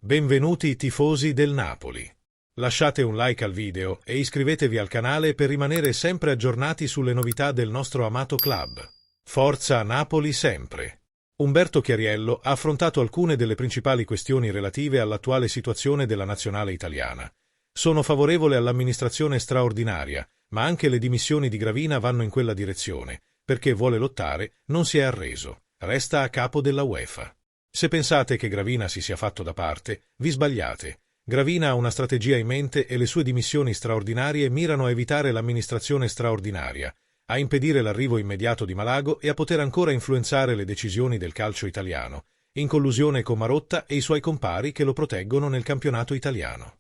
Benvenuti tifosi del Napoli. Lasciate un like al video e iscrivetevi al canale per rimanere sempre aggiornati sulle novità del nostro amato club. Forza Napoli sempre! Umberto Chiariello ha affrontato alcune delle principali questioni relative all'attuale situazione della nazionale italiana. Sono favorevole all'amministrazione straordinaria, ma anche le dimissioni di Gravina vanno in quella direzione, perché vuole lottare, non si è arreso, resta a capo della UEFA. Se pensate che Gravina si sia fatto da parte, vi sbagliate. Gravina ha una strategia in mente e le sue dimissioni straordinarie mirano a evitare l'amministrazione straordinaria, a impedire l'arrivo immediato di Malago e a poter ancora influenzare le decisioni del calcio italiano, in collusione con Marotta e i suoi compari che lo proteggono nel campionato italiano.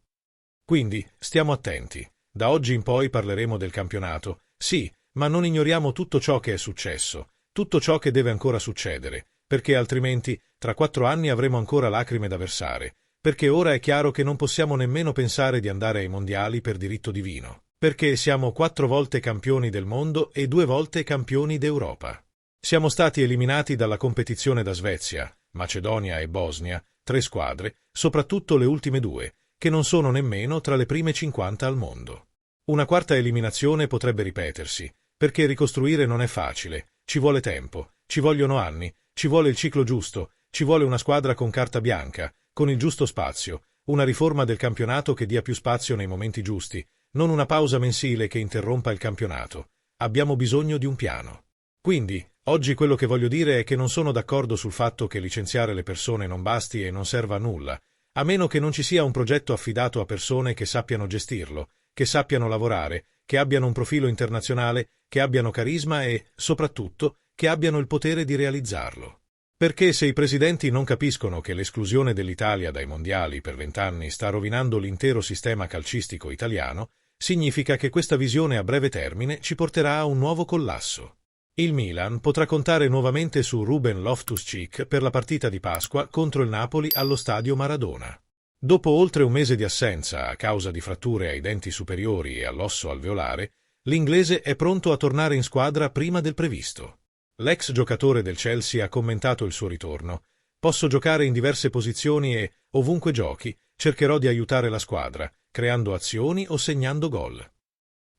Quindi, stiamo attenti. Da oggi in poi parleremo del campionato, sì, ma non ignoriamo tutto ciò che è successo, tutto ciò che deve ancora succedere, perché altrimenti, tra 4 anni avremo ancora lacrime da versare, perché ora è chiaro che non possiamo nemmeno pensare di andare ai mondiali per diritto divino, perché siamo 4 volte campioni del mondo e 2 volte campioni d'Europa. Siamo stati eliminati dalla competizione da Svezia, Macedonia e Bosnia, 3 squadre, soprattutto le ultime 2, che non sono nemmeno tra le prime 50 al mondo. Una quarta eliminazione potrebbe ripetersi, perché ricostruire non è facile, ci vuole tempo, ci vogliono anni, ci vuole il ciclo giusto, ci vuole una squadra con carta bianca, con il giusto spazio, una riforma del campionato che dia più spazio nei momenti giusti, non una pausa mensile che interrompa il campionato. Abbiamo bisogno di un piano. Quindi, oggi quello che voglio dire è che non sono d'accordo sul fatto che licenziare le persone non basti e non serva a nulla, a meno che non ci sia un progetto affidato a persone che sappiano gestirlo, che sappiano lavorare, che abbiano un profilo internazionale, che abbiano carisma e, soprattutto, che abbiano il potere di realizzarlo. Perché se i presidenti non capiscono che l'esclusione dell'Italia dai mondiali per 20 anni sta rovinando l'intero sistema calcistico italiano, significa che questa visione a breve termine ci porterà a un nuovo collasso. Il Milan potrà contare nuovamente su Ruben Loftus-Cheek per la partita di Pasqua contro il Napoli allo stadio Maradona. Dopo oltre un mese di assenza a causa di fratture ai denti superiori e all'osso alveolare, l'inglese è pronto a tornare in squadra prima del previsto. L'ex giocatore del Chelsea ha commentato il suo ritorno. Posso giocare in diverse posizioni e, ovunque giochi, cercherò di aiutare la squadra, creando azioni o segnando gol.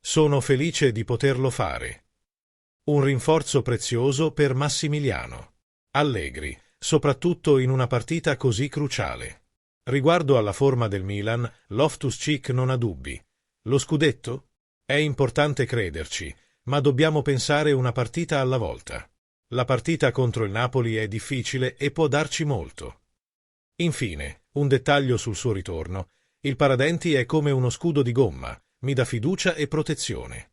Sono felice di poterlo fare. Un rinforzo prezioso per Massimiliano Allegri, soprattutto in una partita così cruciale. Riguardo alla forma del Milan, Loftus-Cheek non ha dubbi. Lo scudetto? È importante crederci, ma dobbiamo pensare una partita alla volta. La partita contro il Napoli è difficile e può darci molto. Infine, un dettaglio sul suo ritorno. Il paradenti è come uno scudo di gomma, mi dà fiducia e protezione.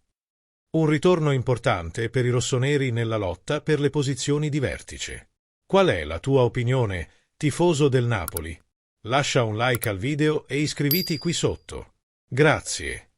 Un ritorno importante per i rossoneri nella lotta per le posizioni di vertice. Qual è la tua opinione, tifoso del Napoli? Lascia un like al video e iscriviti qui sotto. Grazie.